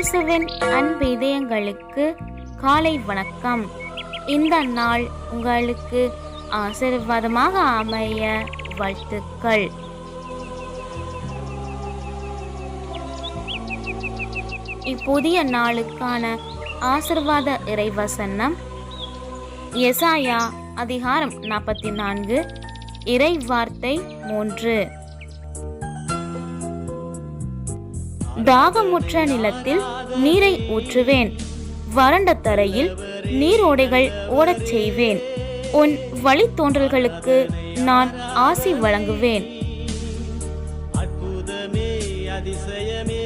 இயேசுவின் அன்பு இதயங்களுக்கு காலை வணக்கம். இந்த நாள் உங்களுக்கு ஆசீர்வாதமாக அமைய வாழ்த்துக்கள். இப்புதிய நாளுக்கான ஆசீர்வாத இறைவசனம் எசாயா அதிகாரம் 44 இறை வார்த்தை 3. தாகமுற்ற நிலத்தில் நீரை ஊற்றுவேன், வறண்ட தரையில் நீரோடைகள் ஓடச் செய்வேன். உன் வழித்தோன்றல்களுக்கு நான் ஆசி வழங்குவேன். அற்புதமே அதிசயமே